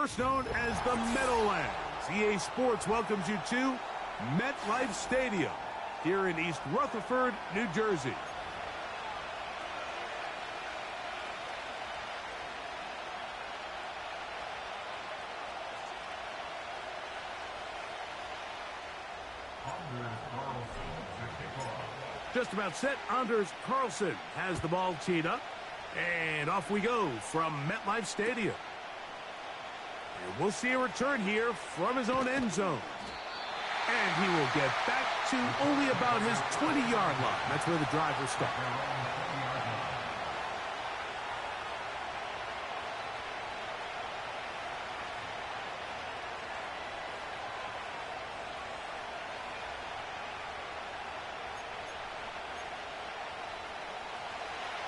first known as the Meadowlands. EA Sports welcomes you to MetLife Stadium here in East Rutherford, New Jersey. Just about set. Anders Carlson has the ball teed up. And off we go from MetLife Stadium. And we'll see a return here from his own end zone. And he will get back to only about his 20-yard line. That's where the drive will start.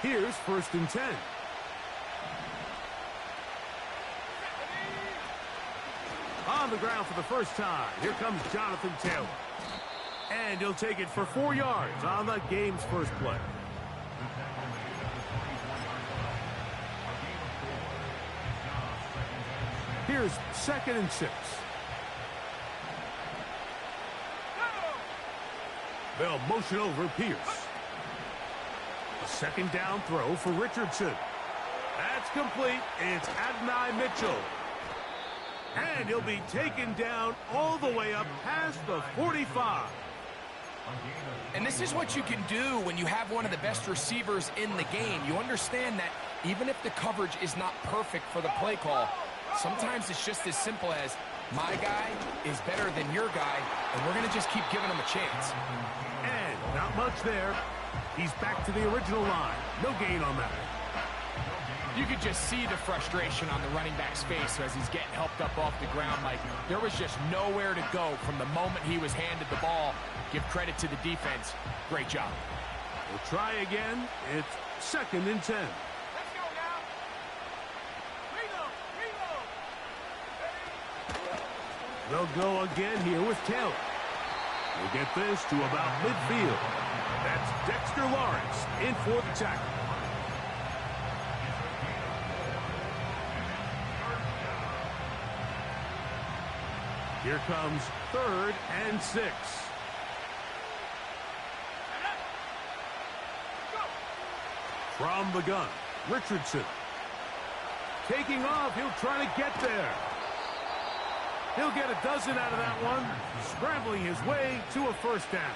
Here's 1st and 10. On the ground for the first time. Here comes Jonathan Taylor. And he'll take it for 4 yards on the game's first play. Here's 2nd and 6. They'll motion over Pierce. A 2nd down throw for Richardson. That's complete. It's Adonai Mitchell. And he'll be taken down all the way up past the 45. And this is what you can do when you have one of the best receivers in the game. You understand that even if the coverage is not perfect for the play call, sometimes it's just as simple as my guy is better than your guy, and we're going to just keep giving him a chance. And not much there. He's back to the original line. No gain on that. You could just see the frustration on the running back's face as he's getting helped up off the ground. Like there was just nowhere to go from the moment he was handed the ball. Give credit to the defense. Great job. We'll try again. It's 2nd and 10. Let's go now. Reload. They'll go again here with Taylor. We'll get this to about midfield. That's Dexter Lawrence in for the tackle. Here comes 3rd and 6. From the gun, Richardson. Taking off, he'll try to get there. He'll get a dozen out of that one, scrambling his way to a 1st down.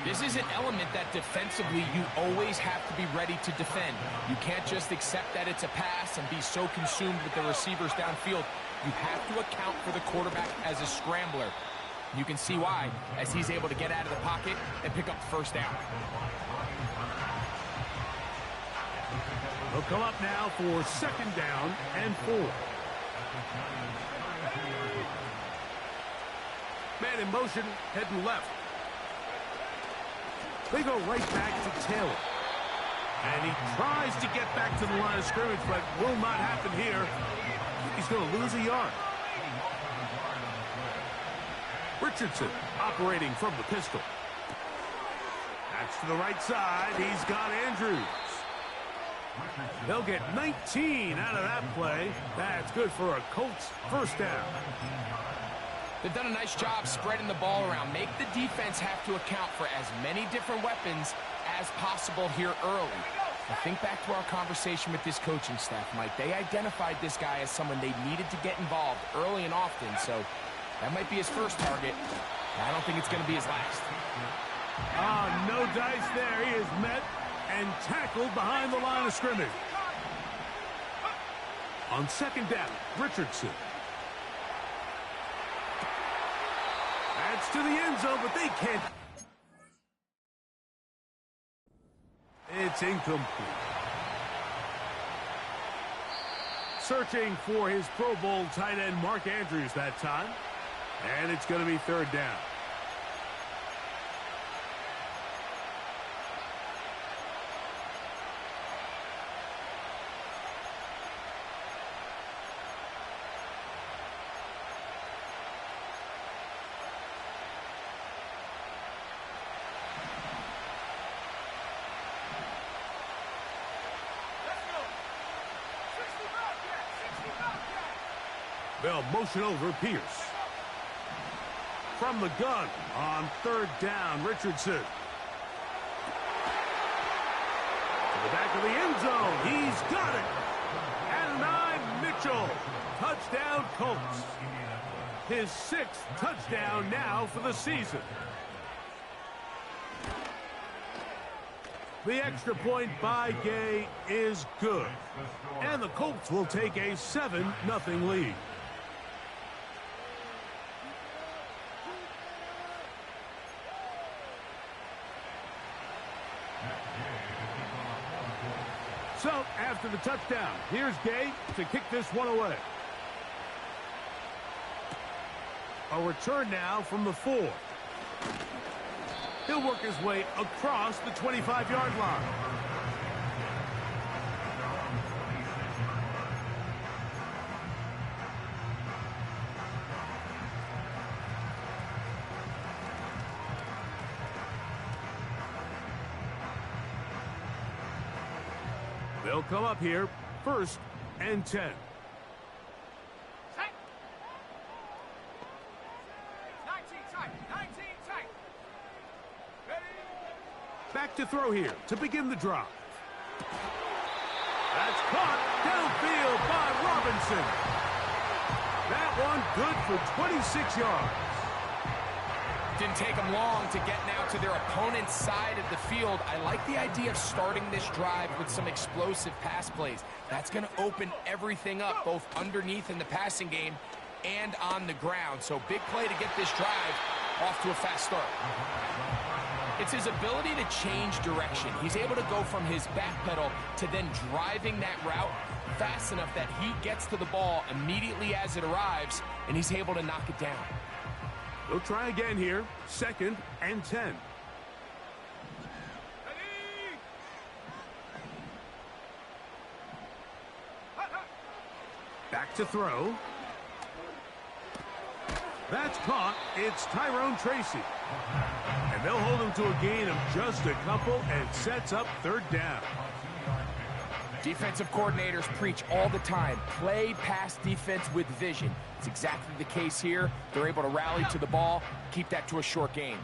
This is an element that defensively you always have to be ready to defend. You can't just accept that it's a pass and be so consumed with the receivers downfield. You have to account for the quarterback as a scrambler. You can see why, as he's able to get out of the pocket and pick up the 1st down. He'll come up now for 2nd down and 4. Man in motion, heading left. They go right back to Taylor. And he tries to get back to the line of scrimmage, but will not happen here. He's going to lose a yard. Richardson operating from the pistol. That's to the right side. He's got Andrews. They'll get 19 out of that play. That's good for a Colts 1st down. They've done a nice job spreading the ball around. Make the defense have to account for as many different weapons as possible here early. Now think back to our conversation with this coaching staff, Mike. They identified this guy as someone they needed to get involved early and often, so that might be his first target. I don't think it's going to be his last. No dice there. He is met and tackled behind the line of scrimmage. On 2nd down, Richardson. That's to the end zone, but they can't. It's incomplete. Searching for his Pro Bowl tight end, Mark Andrews, that time. And it's going to be 3rd down. They'll motion over Pierce. From the gun on third down, Richardson. To the back of the end zone. He's got it. Adonai Mitchell. Touchdown, Colts. His 6th touchdown now for the season. The extra point by Gay is good. And the Colts will take a 7-0 lead. So, after the touchdown, here's Gay to kick this one away. A return now from the 4. He'll work his way across the 25-yard line. They'll come up here, 1st and 10. Back to throw here to begin the drive. That's caught downfield by Robinson. That one good for 26 yards. Didn't take them long to get now to their opponent's side of the field. I like the idea of starting this drive with some explosive pass plays. That's going to open everything up, both underneath in the passing game and on the ground. So big play to get this drive off to a fast start. It's his ability to change direction. He's able to go from his back pedal to then driving that route fast enough that he gets to the ball immediately as it arrives, and he's able to knock it down. They'll try again here, 2nd and 10. Back to throw. That's caught. It's Tyrone Tracy. And they'll hold him to a gain of just a couple and sets up 3rd down. Defensive coordinators preach all the time, play pass defense with vision. It's exactly the case here. They're able to rally to the ball, keep that to a short gain.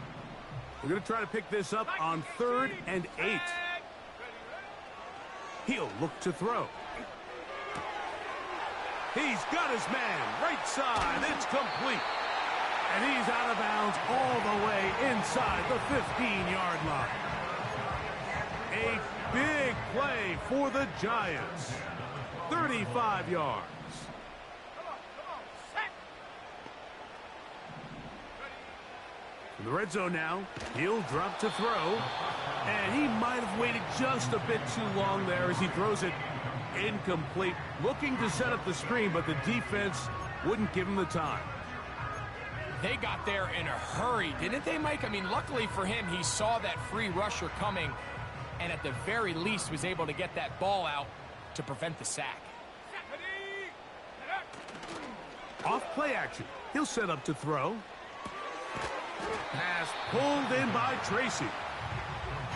We're going to try to pick this up on 3rd and 8. He'll look to throw. He's got his man, right side. It's complete. And he's out of bounds all the way inside the 15-yard line. A big play for the Giants. 35 yards. In the red zone now, he'll drop to throw. And he might have waited just a bit too long there as he throws it incomplete. Looking to set up the screen, but the defense wouldn't give him the time. They got there in a hurry, didn't they, Mike? I mean, luckily for him, he saw that free rusher coming and at the very least was able to get that ball out to prevent the sack. Off play action. He'll set up to throw. Pass pulled in by Tracy.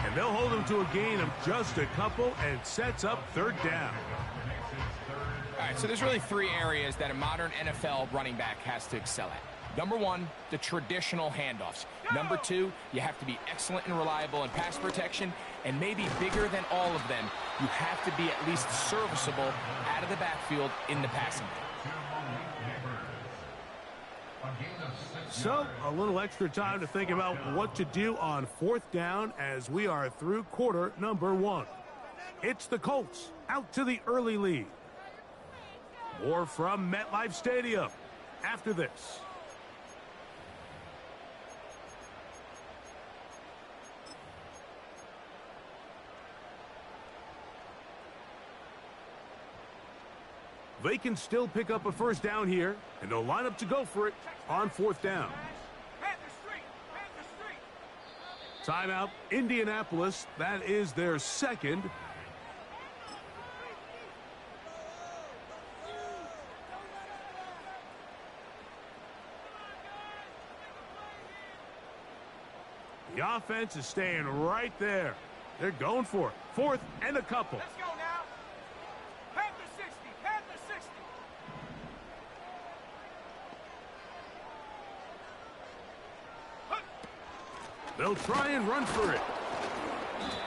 And they'll hold him to a gain of just a couple and sets up 3rd down. All right, so there's really 3 areas that a modern NFL running back has to excel at. Number 1, the traditional handoffs. Number 2, you have to be excellent and reliable in pass protection. And maybe bigger than all of them, you have to be at least serviceable out of the backfield in the passing game. So, a little extra time to think about what to do on 4th down as we are through quarter number 1. It's the Colts out to the early lead. More from MetLife Stadium after this. They can still pick up a 1st down here, and they'll line up to go for it on 4th down. Timeout, Indianapolis. That is their 2nd. The offense is staying right there. They're going for it. 4th and a couple. Let's go now. Panther 60. Panther 60. They'll try and run for it.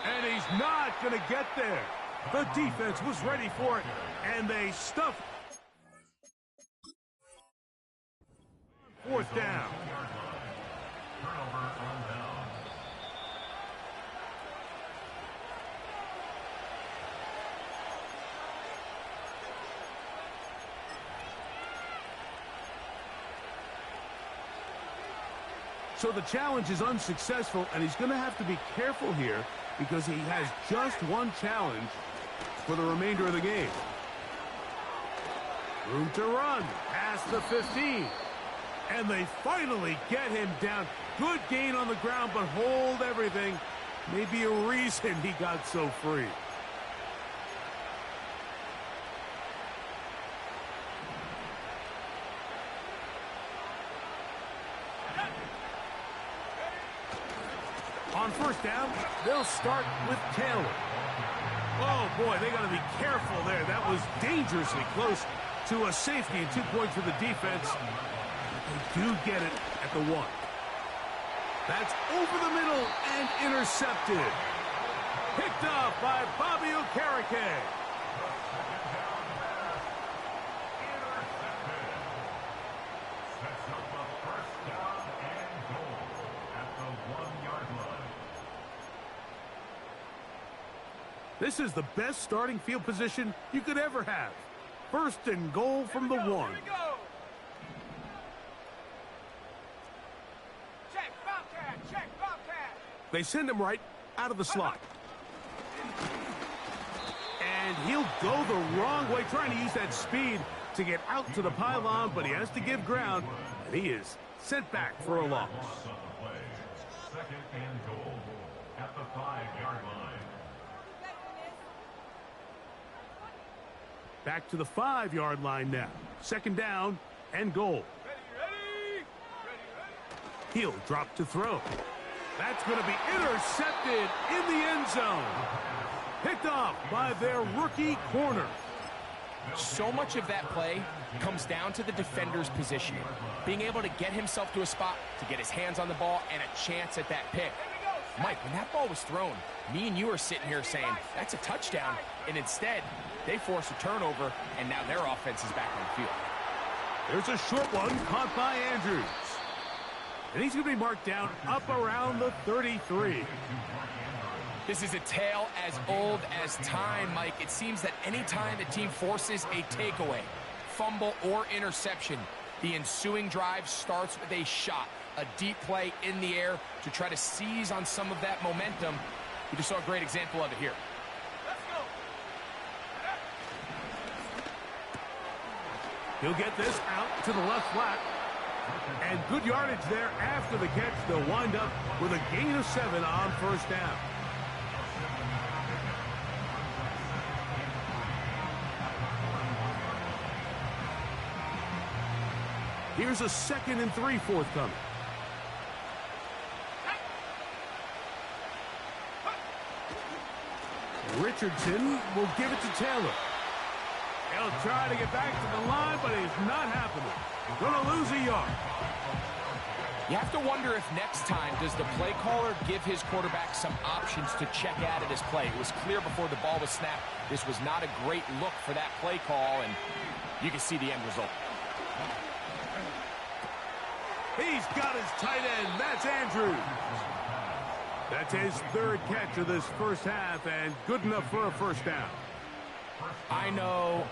And he's not going to get there. The defense was ready for it, and they stuffed. Fourth down. So the challenge is unsuccessful, and he's going to have to be careful here because he has just one challenge for the remainder of the game. Room to run past the 15. And they finally get him down. Good gain on the ground, but hold everything. Maybe a reason he got so free. On first down, they'll start with Taylor. Oh, boy, they got to be careful there. That was dangerously close to a safety and 2 points for the defense. They do get it at the 1. That's over the middle and intercepted. Picked up by Bobby Okereke. This is the best starting field position you could ever have. First and goal from the 1. They send him right out of the slot. And he'll go the wrong way, trying to use that speed to get out to the pylon, but he has to give ground, and he is sent back for a loss. Second and goal at the 5-yard line. Back to the 5-yard line now. Second down and goal. Ready. He'll drop to throw. That's going to be intercepted in the end zone. Picked off by their rookie corner. So much of that play comes down to the defender's positioning. Being able to get himself to a spot, to get his hands on the ball, and a chance at that pick. Mike, when that ball was thrown, me and you are sitting here saying, that's a touchdown. And instead, they force a turnover, and now their offense is back on the field. There's a short one caught by Andrews. And he's going to be marked down up around the 33. This is a tale as old as time, Mike. It seems that any time the team forces a takeaway, fumble, or interception, the ensuing drive starts with a shot, a deep play in the air to try to seize on some of that momentum. We just saw a great example of it here. He'll get this out to the left flat. And good yardage there after the catch. They'll wind up with a gain of 7 on first down. Here's a 2nd and 3 forthcoming. Richardson will give it to Taylor. He'll try to get back to the line, but it's not happening. Going to lose a yard. You have to wonder if next time does the play caller give his quarterback some options to check out of this play. It was clear before the ball was snapped. This was not a great look for that play call, and you can see the end result. He's got his tight end. That's Andrews. That's his 3rd catch of this first half, and good enough for a first down. I know,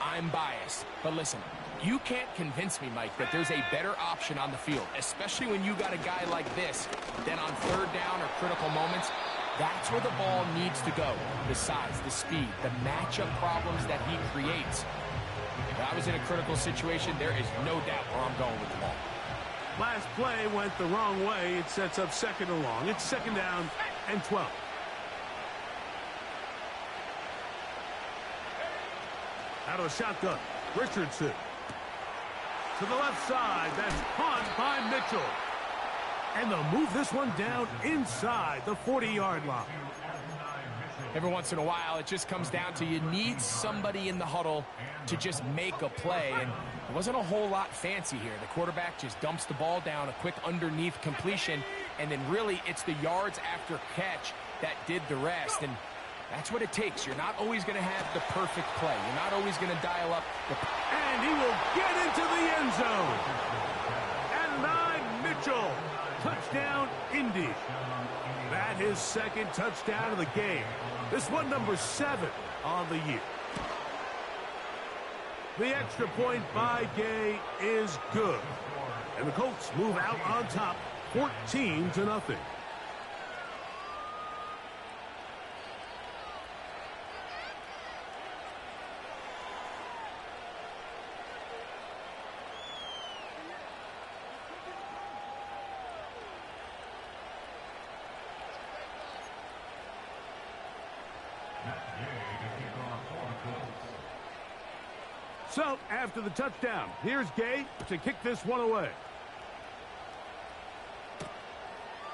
I'm biased. But listen, you can't convince me, Mike, that there's a better option on the field, especially when you got a guy like this, then on 3rd down or critical moments, that's where the ball needs to go. The size, the speed, the matchup problems that he creates. If I was in a critical situation, there is no doubt where I'm going with the ball. Last play went the wrong way. It sets up 2nd and long. It's 2nd down and 12. Out of the shotgun, Richardson. To the left side, that's caught by Mitchell. And they'll move this one down inside the 40-yard line. Every once in a while, it just comes down to you need somebody in the huddle to just make a play. And It wasn't a whole lot fancy here. The quarterback just dumps the ball down, a quick underneath completion, and then really it's the yards after catch that did the rest. And that's what it takes. You're not always going to have the perfect play. You're not always going to dial up the... And he will get into the end zone. Adonai Mitchell. Touchdown, Indy. That his second touchdown of the game. This one number 7 on the year. The extra point by Gay is good. And the Colts move out on top 14-0. So, after the touchdown, here's Gay to kick this one away.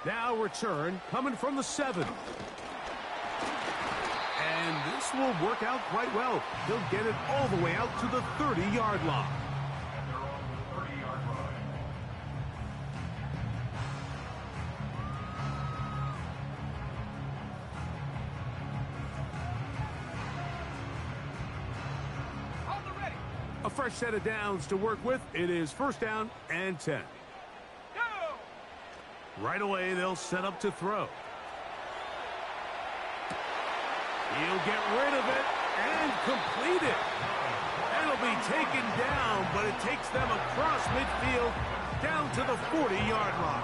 Now return coming from the 7. And this will work out quite well. He'll get it all the way out to the 30-yard line. And they're on the 30-yard line. A fresh set of downs to work with. It is first down and 10. Right away, they'll set up to throw. He'll get rid of it and complete it. It'll be taken down, but it takes them across midfield down to the 40-yard line.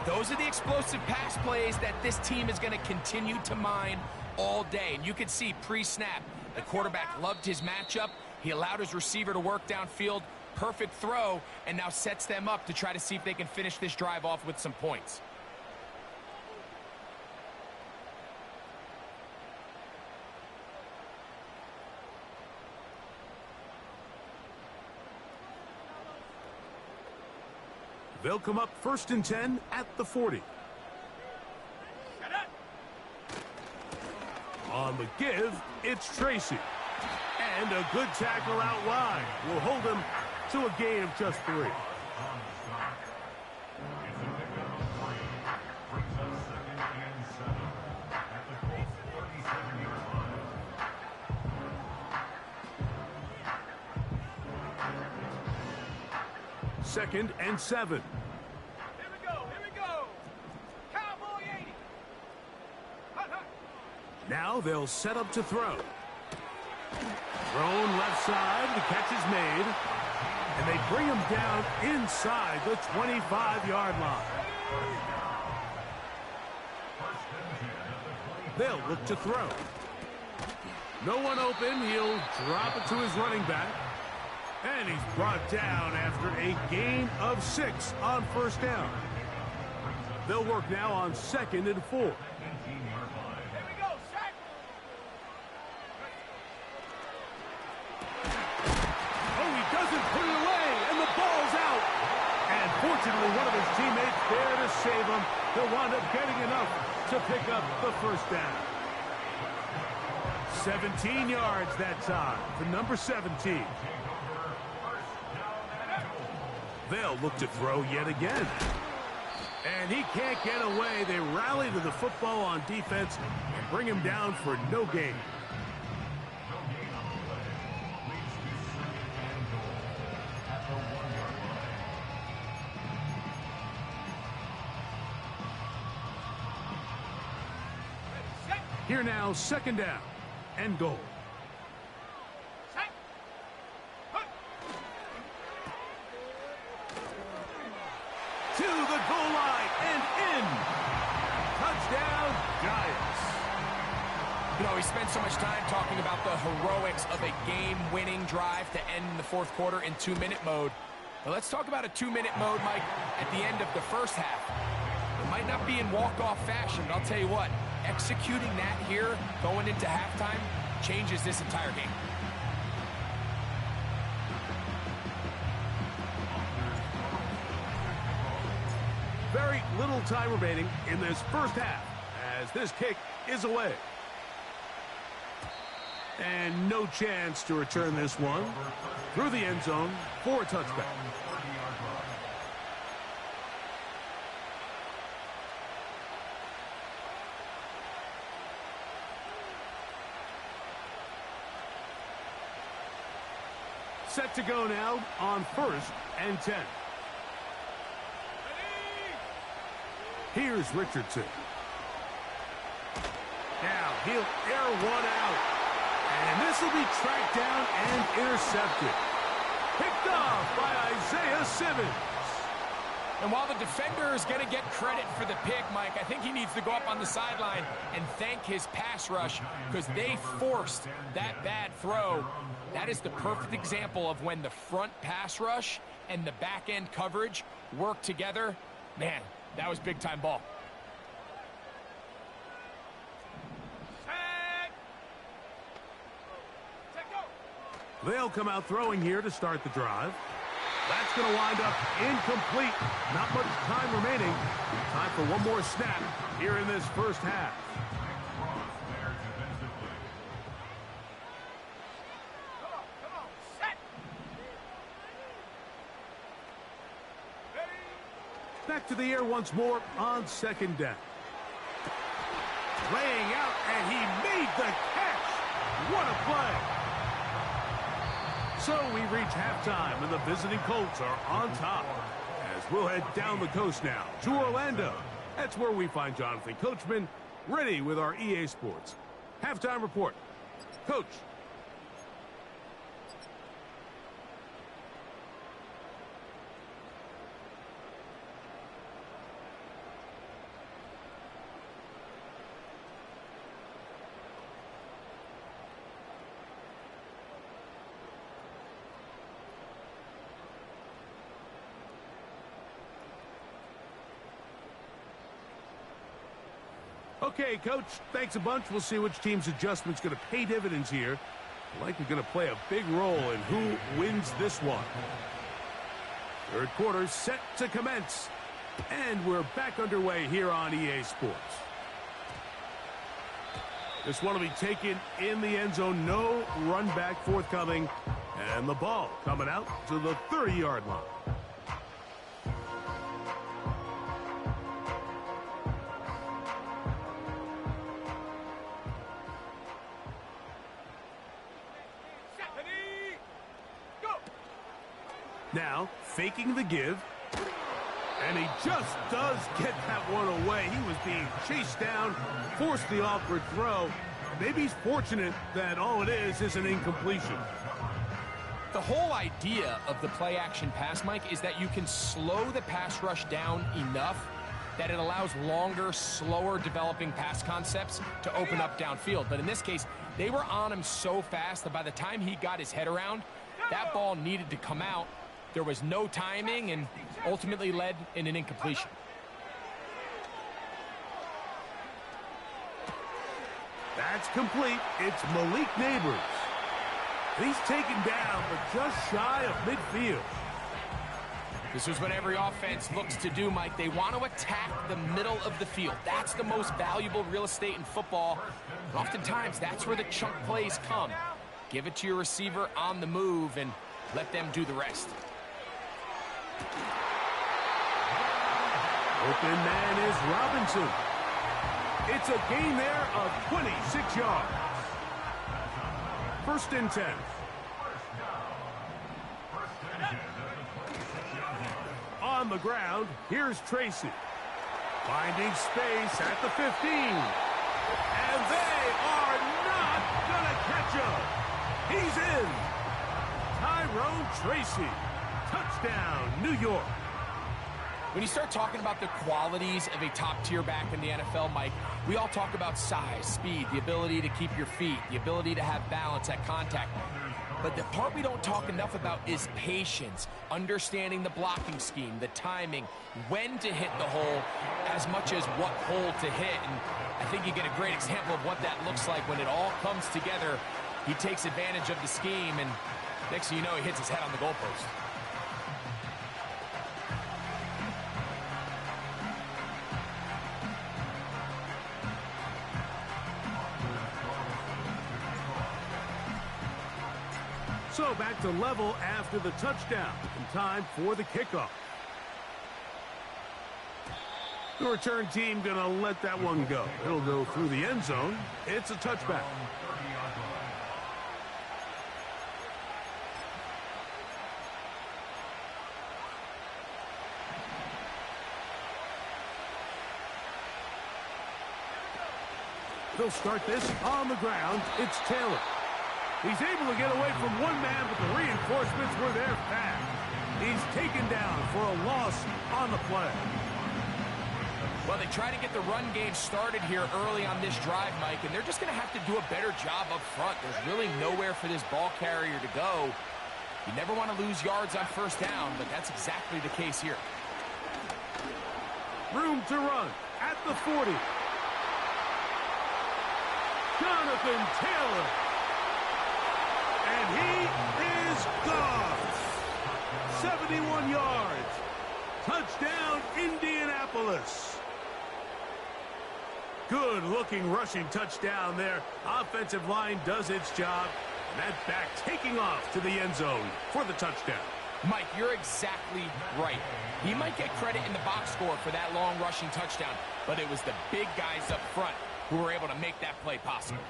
Those are the explosive pass plays that this team is going to continue to mine all day. And you can see pre-snap, the quarterback loved his matchup. He allowed his receiver to work downfield. Perfect throw, and now sets them up to try to see if they can finish this drive off with some points. They'll come up first and 10 at the 40. On the give, it's Tracy. And a good tackle out wide will hold him to a gain of just 3. It's a pickup of 3. Brings us second and 7 at the Colts 37-yard line. Second and 7. Here we go, here we go. Cowboy 80. Hut, hut. Now they'll set up to throw. Thrown left side, the catch is made. And they bring him down inside the 25-yard line. They'll look to throw. No one open. He'll drop it to his running back. And he's brought down after a gain of 6 on first down. They'll work now on second and 4. Here we go, sack. Oh, he doesn't put it away, and the ball's out. And fortunately, one of his teammates there to save him. He'll wind up getting enough to pick up the first down. 17 yards that time for number 17. They'll look to throw yet again. And he can't get away. They rally to the football on defense and bring him down for no gain. Here now, second down and goal. Sack. Hut. To the goal line and in. Touchdown, Giants. You know, we spent so much time talking about the heroics of a game-winning drive to end the fourth quarter in 2-minute mode. Now let's talk about a 2-minute mode, Mike, at the end of the first half. It might not be in walk-off fashion, but I'll tell you what, executing that here, going into halftime, changes this entire game. Very little time remaining in this first half as this kick is away. And no chance to return this one through the end zone for a touchback. Set to go now on 1st and 10. Here's Richardson. Now he'll air one out. And this will be tracked down and intercepted. Picked off by Isaiah Simmons. And while the defender is going to get credit for the pick, Mike, I think he needs to go up on the sideline and thank his pass rush because they forced that bad throw. That is the perfect example of when the front pass rush and the back end coverage work together. Man, that was big time ball. They'll come out throwing here to start the drive. That's going to wind up incomplete. Not much time remaining. Time for one more snap here in this first half. Back to the air once more on 2nd down. Laying out, and he made the catch. What a play. So we reach halftime, and the visiting Colts are on top. As we'll head down the coast now to Orlando. That's where we find Jonathan Coachman ready with our EA Sports halftime report. Coach. Okay, Coach, thanks a bunch. We'll see which team's adjustment's going to pay dividends here. Likely going to play a big role in who wins this one. Third quarter set to commence. And we're back underway here on EA Sports. This one will be taken in the end zone. No run back forthcoming. And the ball coming out to the 30-yard line. Now, faking the give. And he just does get that one away. He was being chased down, forced the awkward throw. Maybe he's fortunate that all it is an incompletion. The whole idea of the play-action pass, Mike, is that you can slow the pass rush down enough that it allows longer, slower developing pass concepts to open up downfield. But in this case, they were on him so fast that by the time he got his head around, that ball needed to come out. There was no timing and ultimately led in an incompletion. That's complete. It's Malik Neighbors. He's taken down, but just shy of midfield. This is what every offense looks to do, Mike. They want to attack the middle of the field. That's the most valuable real estate in football. And oftentimes, that's where the chunk plays come. Give it to your receiver on the move and let them do the rest. Open man is Robinson. It's a gain there of 26 yards. 1st and 10. On the ground, here's Tracy. Finding space at the 15. And they are not going to catch him. He's in. Tyrone Tracy. Touchdown, New York. When you start talking about the qualities of a top-tier back in the NFL, Mike, we all talk about size, speed, the ability to keep your feet, the ability to have balance at contact. But the part we don't talk enough about is patience, understanding the blocking scheme, the timing, when to hit the hole, as much as what hole to hit. And I think you get a great example of what that looks like when it all comes together. He takes advantage of the scheme, and next thing you know, he hits his head on the goalpost. So back to level after the touchdown. In time for the kickoff. The return team going to let that one go. It'll go through the end zone. It's a touchback. They'll start this on the ground. It's Taylor. He's able to get away from one man, but the reinforcements were there fast. He's taken down for a loss on the play. Well, they try to get the run game started here early on this drive, Mike, and they're just going to have to do a better job up front. There's really nowhere for this ball carrier to go. You never want to lose yards on first down, but that's exactly the case here. Room to run at the 40. Jonathan Taylor. And he is gone. 71 yards. Touchdown, Indianapolis. Good-looking rushing touchdown there. Offensive line does its job. And that back taking off to the end zone for the touchdown. Mike, you're exactly right. He might get credit in the box score for that long rushing touchdown, but it was the big guys up front who were able to make that play possible.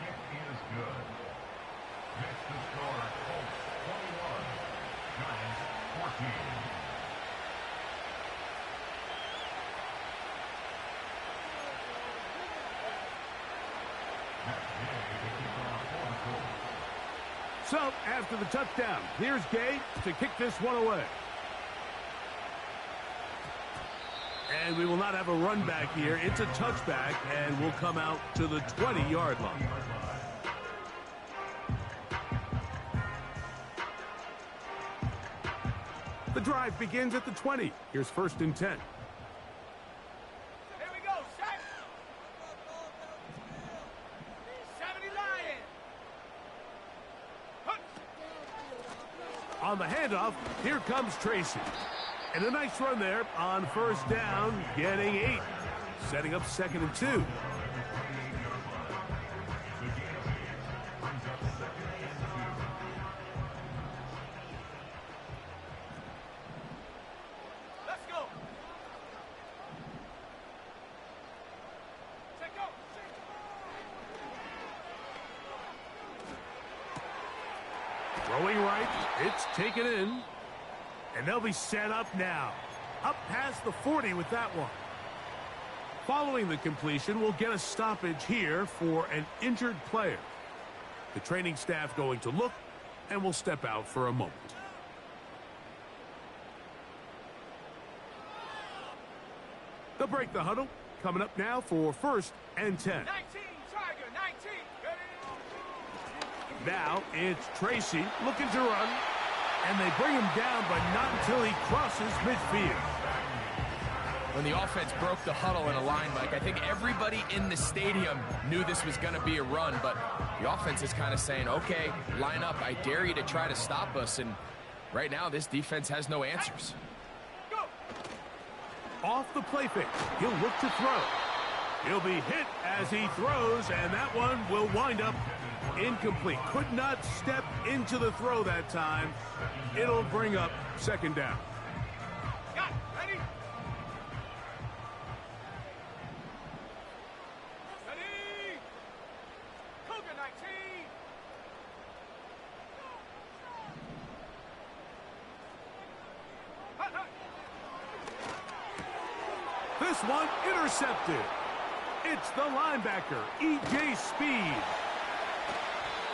So, after the touchdown, here's Gay to kick this one away. And we will not have a run back here. It's a touchback, and we'll come out to the 20-yard line. The drive begins at the 20. Here's 1st and 10. Here we go, set. 70 Lions. On the handoff, here comes Tracy. And a nice run there on 1st down, getting 8. Setting up 2nd and 2. Let's go. Take go. Throwing right, it's taken in. And they'll be set up now. Up past the 40 with that one. Following the completion, we'll get a stoppage here for an injured player. The training staff going to look, and we'll step out for a moment. They'll break the huddle. Coming up now for 1st and 10. 19, Tiger, 19. Ready? Now it's Tracy looking to run. And they bring him down, but not until he crosses midfield. When the offense broke the huddle in a line, Mike, I think everybody in the stadium knew this was going to be a run, but the offense is kind of saying, okay, line up. I dare you to try to stop us. And right now, this defense has no answers. Go. Off the play fake, he'll look to throw. He'll be hit as he throws, and that one will wind up incomplete. Could not step into the throw that time. It'll bring up 2nd down. Got it. Ready? Ready? Cougar 19. Hut, hut. This one intercepted. It's the linebacker, E.J. Speed.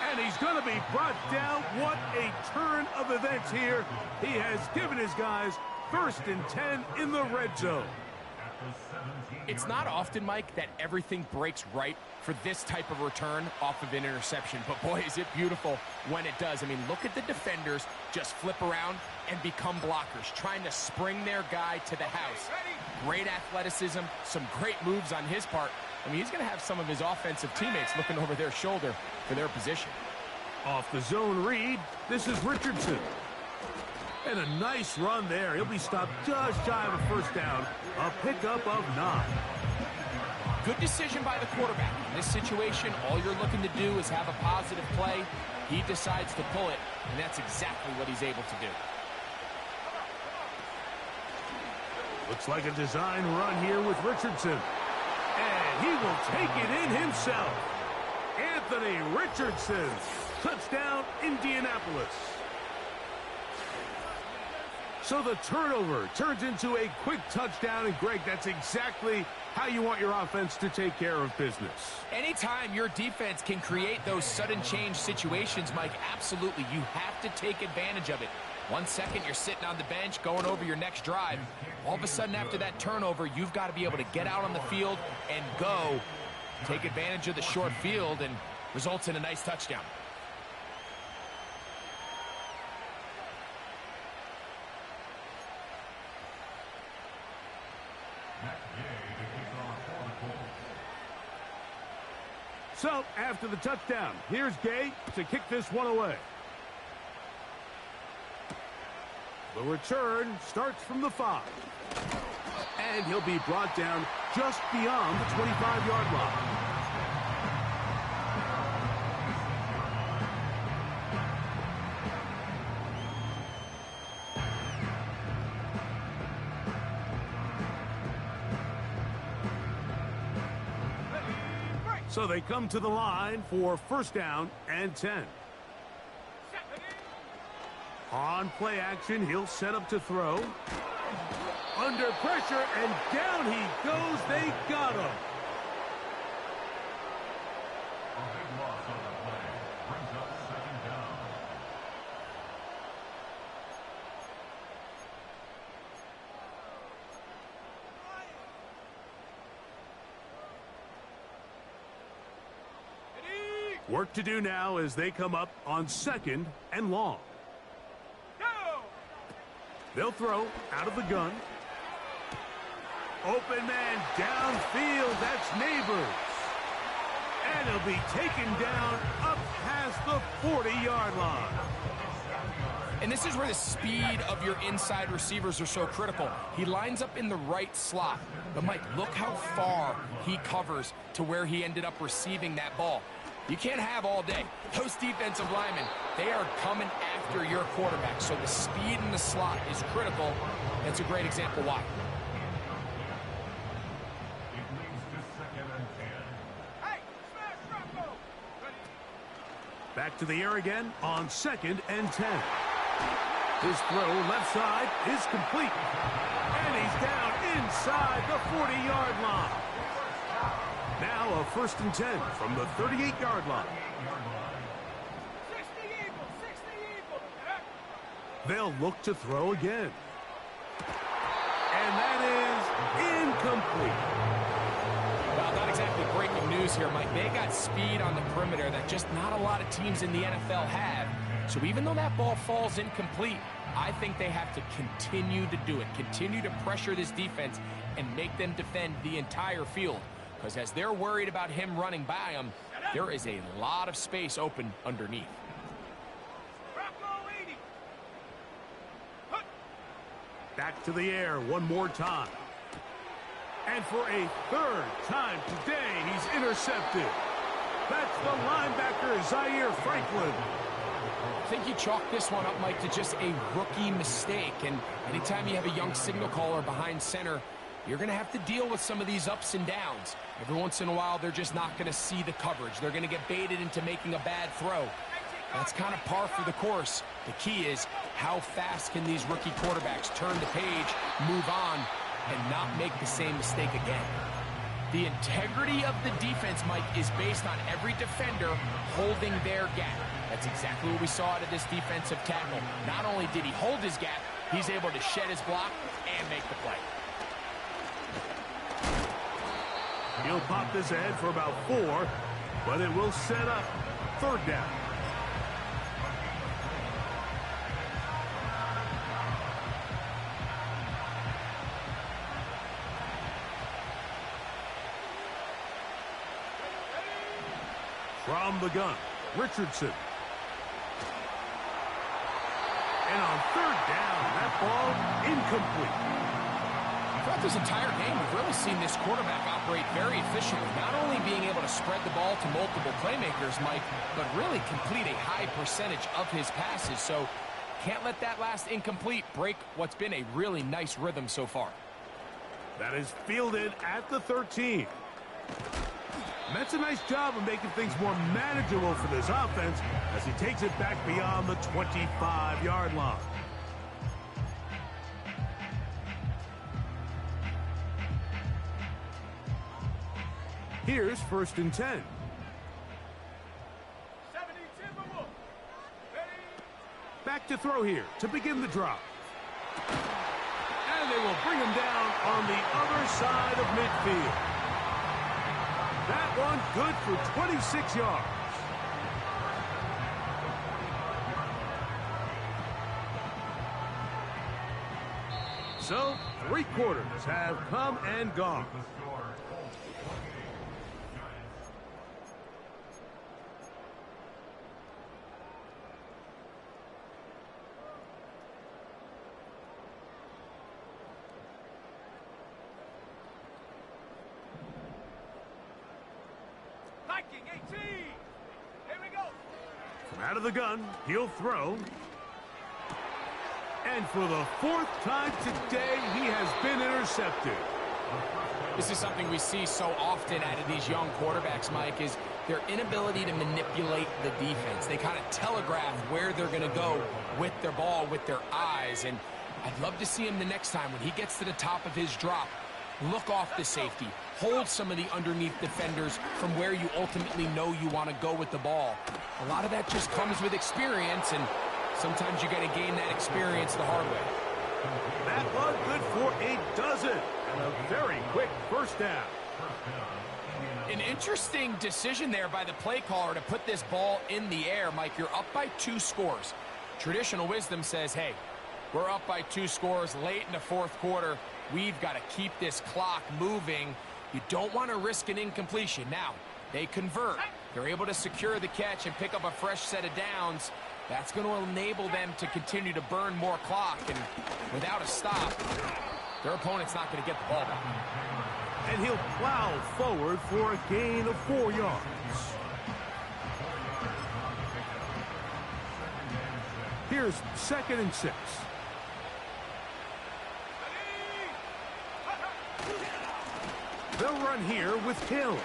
And he's going to be brought down. What a turn of events here. He has given his guys 1st and 10 in the red zone. It's not often, Mike, that everything breaks right for this type of return off of an interception. But, boy, is it beautiful when it does. I mean, look at the defenders just flip around and become blockers, trying to spring their guy to the house. Great athleticism, some great moves on his part. I mean, he's going to have some of his offensive teammates looking over their shoulder for their position. Off the zone read, this is Richardson. And a nice run there. He'll be stopped just shy of a 1st down. A pickup of 9. Good decision by the quarterback. In this situation, all you're looking to do is have a positive play. he decides to pull it, and that's exactly what he's able to do. Looks like a design run here with Richardson. And he will take it in himself. Anthony Richardson. Touchdown, Indianapolis. So the turnover turns into a quick touchdown. And, Greg, that's exactly how you want your offense to take care of business. Anytime your defense can create those sudden change situations, Mike, absolutely, you have to take advantage of it. 1 second, you're sitting on the bench, going over your next drive. All of a sudden, after that turnover, you've got to be able to get out on the field and go. Take advantage of the short field, and results in a nice touchdown. So, after the touchdown, here's Gay to kick this one away. The return starts from the 5. And he'll be brought down just beyond the 25-yard line. So they come to the line for first down and 10. On play action, he'll set up to throw. Under pressure, and down he goes. They got him. A big loss on the play. Brings up second down. Work to do now as they come up on second and long. They'll throw out of the gun. Open man downfield. That's Neighbors. And he'll be taken down up past the 40-yard line. And this is where the speed of your inside receivers are so critical. He lines up in the right slot. But, Mike, look how far he covers to where he ended up receiving that ball. You can't have all day. Those defensive linemen, they are coming after your quarterback. So the speed in the slot is critical. That's a great example why. It leads to second and 10. Hey, smash Rocco! Back to the air again on second and 10. His throw left side is complete. And he's down inside the 40-yard line. Now a first and 10 from the 38-yard line. 60 Eagles, 60 Eagles. They'll look to throw again. And that is incomplete. Well, not exactly breaking news here, Mike. They got speed on the perimeter that just not a lot of teams in the NFL have. So even though that ball falls incomplete, I think they have to continue to do it. Continue to pressure this defense and make them defend the entire field. Because as they're worried about him running by them, there is a lot of space open underneath. Rocco 80. Back to the air one more time. And for a third time today, he's intercepted. That's the linebacker, Zaire Franklin. I think you chalk this one up, Mike, to just a rookie mistake. And anytime you have a young signal caller behind center, you're going to have to deal with some of these ups and downs. Every once in a while, they're just not going to see the coverage. They're going to get baited into making a bad throw. That's kind of par for the course. The key is how fast can these rookie quarterbacks turn the page, move on, and not make the same mistake again. The integrity of the defense, Mike, is based on every defender holding their gap. That's exactly what we saw out of this defensive tackle. Not only did he hold his gap, he's able to shed his block and make the play. He'll pop this ahead for about 4, but it will set up third down. From the gun, Richardson. And on third down, that ball incomplete. Throughout this entire game, we've really seen this quarterback operate very efficiently, not only being able to spread spread the ball to multiple playmakers, Mike, but really complete a high percentage of his passes. So can't let that last incomplete break what's been a really nice rhythm so far. That is fielded at the 13. That's a nice job of making things more manageable for this offense as he takes it back beyond the 25-yard line. Here's 1st and 10. 70 Timberwolves. Ready? Back to throw here to begin the drive. And they will bring him down on the other side of midfield. That one good for 26 yards. So, 3 quarters have come and gone. The score, Colts 28, Giants. Viking 18. Here we go. From out of the gun, he'll throw. And for the 4th time today, he has been intercepted. This is something we see so often out of these young quarterbacks, Mike, is their inability to manipulate the defense. They kind of telegraph where they're going to go with their ball, with their eyes. And I'd love to see him the next time when he gets to the top of his drop. Look off the safety. Hold some of the underneath defenders from where you ultimately know you want to go with the ball. A lot of that just comes with experience, and sometimes you got to gain that experience the hard way. That one good for a dozen. And a very quick first down. An interesting decision there by the play caller to put this ball in the air. Mike, you're up by 2 scores. Traditional wisdom says, hey, we're up by 2 scores late in the 4th quarter. We've got to keep this clock moving. You don't want to risk an incompletion. Now, they convert. They're able to secure the catch and pick up a fresh set of downs. That's going to enable them to continue to burn more clock. And without a stop, their opponent's not going to get the ball back. And he'll plow forward for a gain of 4 yards. Here's 2nd and 6. They'll run here with Hill.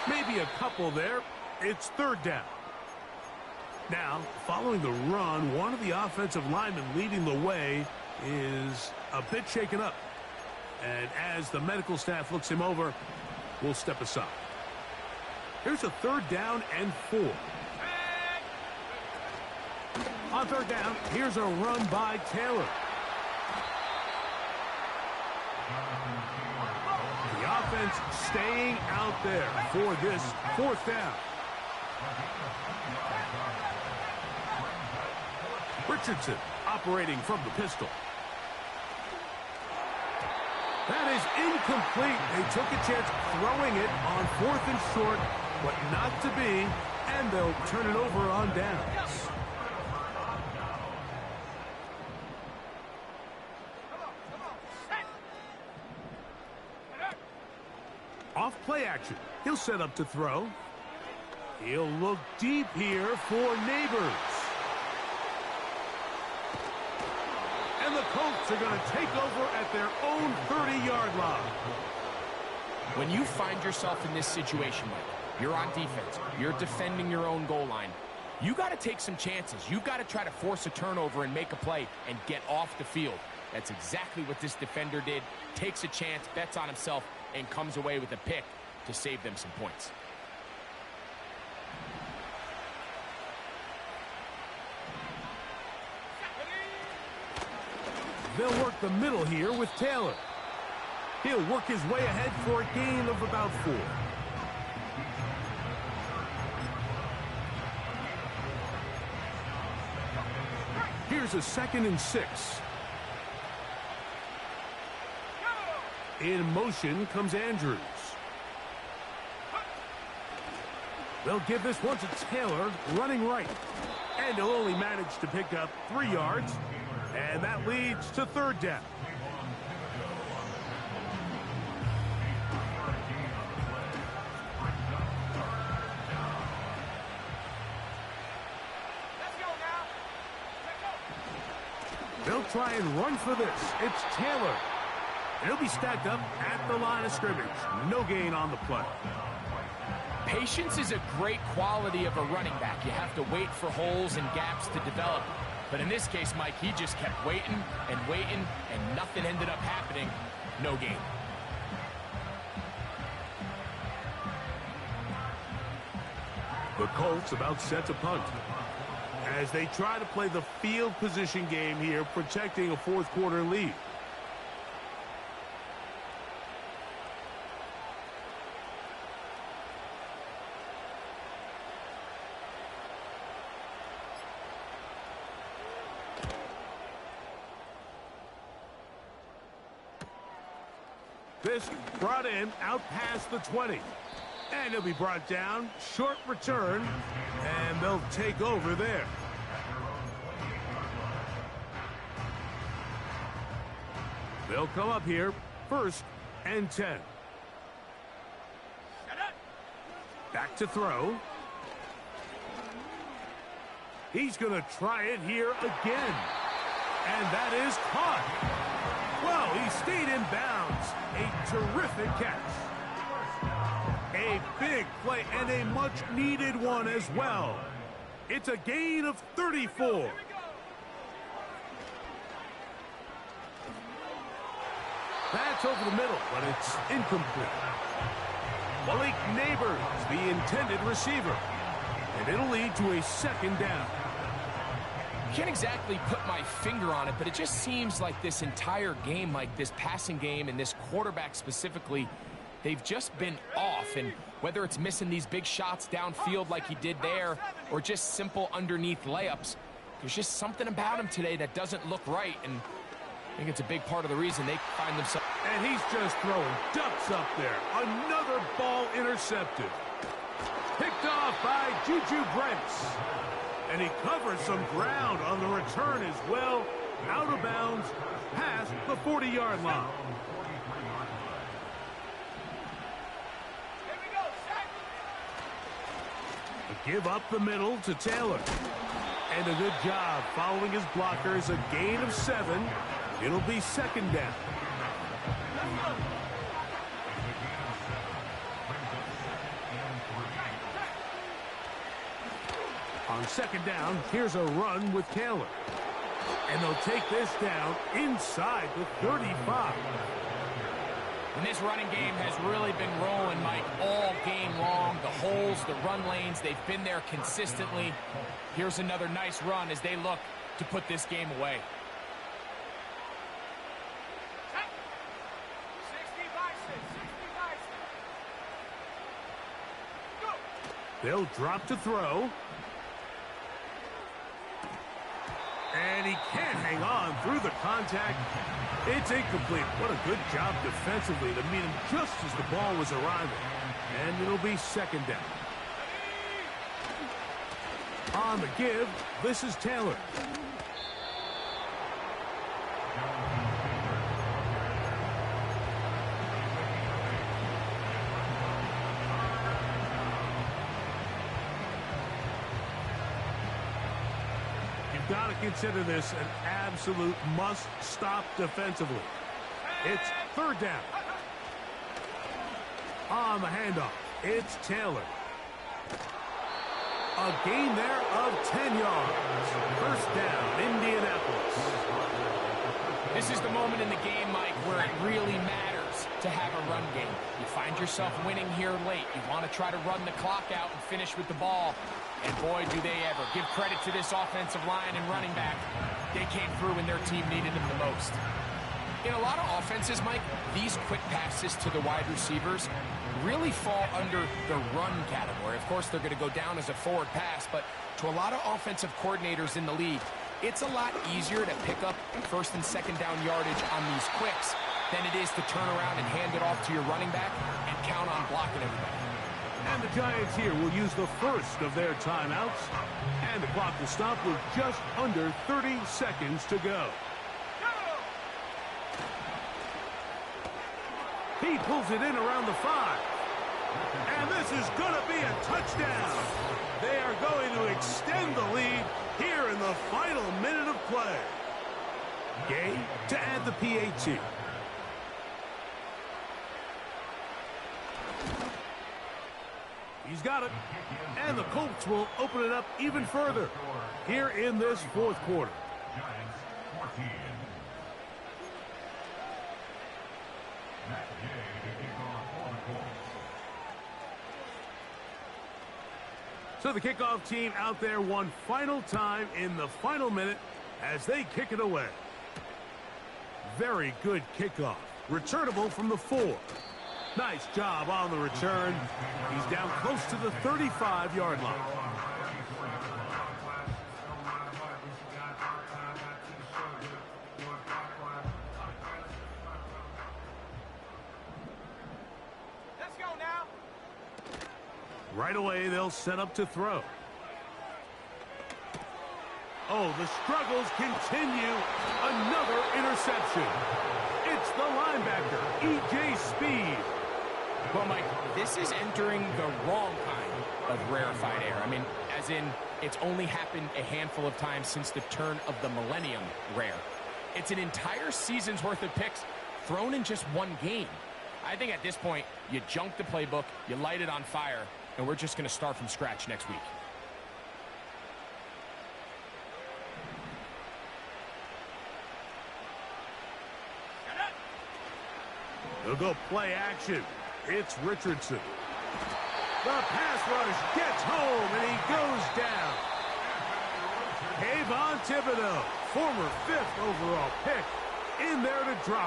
Maybe a couple there. It's 3rd down. Now, following the run, one of the offensive linemen leading the way is a bit shaken up. And as the medical staff looks him over, we'll step aside. Here's a 3rd down and 4. On 3rd down, here's a run by Taylor. The offense staying out there for this 4th down. Richardson operating from the pistol. That is incomplete. They took a chance throwing it on 4th and short, but not to be, and they'll turn it over on downs. Off play action. He'll set up to throw. He'll look deep here for Neighbors. And the Colts are going to take over at their own 30-yard line. When you find yourself in this situation, Mike, you're on defense, you're defending your own goal line, you got to take some chances. You got to try to force a turnover and make a play and get off the field. That's exactly what this defender did. Takes a chance, bets on himself, and comes away with a pick to save them some points. They'll work the middle here with Taylor. He'll work his way ahead for a gain of about 4. Here's a 2nd and 6. In motion comes Andrews. They'll give this one to Taylor, running right. And he'll only manage to pick up 3 yards. And that leads to 3rd down. try and run for this. It's Taylor. And he'll be stacked up at the line of scrimmage. No gain on the play. Patience is a great quality of a running back. You have to wait for holes and gaps to develop. But in this case, Mike, he just kept waiting, and nothing ended up happening. No gain. The Colts about set to punt. As they try to play the field position game here, protecting a fourth quarter lead. This brought in out past the 20. And he'll be brought down. Short return. And they'll take over there. They'll come up here. 1st and 10. Back to throw. He's going to try it here again. And that is caught. Well, he stayed in bounds. A terrific catch. A big play and a much-needed one as well. It's a gain of 34. That's over the middle, but it's incomplete. Malik Neighbors, the intended receiver. And it'll lead to a 2nd down. Can't exactly put my finger on it, but it just seems like this entire game, like this passing game and this quarterback specifically, they've just been off. And whether it's missing these big shots downfield like he did there or just simple underneath layups, there's just something about him today that doesn't look right. And I think it's a big part of the reason they find themselves. And he's just throwing ducks up there. Another ball intercepted. Picked off by Juju Brents. And he covers some ground on the return as well. Out of bounds, past the 40-yard line. A give up the middle to Taylor. And a good job following his blockers. A gain of 7. It'll be 2nd down. On 2nd down, here's a run with Taylor. And they'll take this down inside the 35. And this running game has really been rolling, Mike, all game long. The holes, the run lanes, they've been there consistently. Here's another nice run as they look to put this game away. They'll drop to throw. And he can't hang on through the contact. It's incomplete. What a good job defensively to meet him just as the ball was arriving. And it'll be 2nd down. On the give, this is Taylor. Got to consider this an absolute must-stop defensively. It's 3rd down. On the handoff, it's Taylor. A gain there of 10 yards. 1st down, Indianapolis. This is the moment in the game, Mike, where it really matters to have a run game. You find yourself winning here late. You want to try to run the clock out and finish with the ball. And boy, do they ever. Give credit to this offensive line and running back. They came through when their team needed them the most. In a lot of offenses, Mike, these quick passes to the wide receivers really fall under the run category. Of course, they're going to go down as a forward pass, but to a lot of offensive coordinators in the league, it's a lot easier to pick up 1st and 2nd down yardage on these quicks than it is to turn around and hand it off to your running back and count on blocking everybody. And the Giants here will use the 1st of their timeouts. And the clock will stop with just under 30 seconds to go. He pulls it in around the 5. And this is going to be a touchdown. They are going to extend the lead here in the final minute of play. Gay to add the PAT. He's got it. And the Colts will open it up even further here in this fourth quarter. Giants 14. Matt Gay to kick off for the Colts. So the kickoff team out there one final time in the final minute as they kick it away. Very good kickoff. Returnable from the 4. Nice job on the return. He's down close to the 35-yard line. Let's go now. Right away, they'll set up to throw. Oh, the struggles continue. Another interception. It's the linebacker, E.J. Speed. Well, Mike, this is entering the wrong kind of rarefied air. I mean, as in, it's only happened a handful of times since the turn of the millennium rare. It's an entire season's worth of picks thrown in just one game. I think at this point, you junk the playbook, you light it on fire, and we're just going to start from scratch next week. They'll go play action. It's Richardson. The pass rush gets home, and he goes down. Kayvon Thibodeaux, former 5th overall pick, in there to drop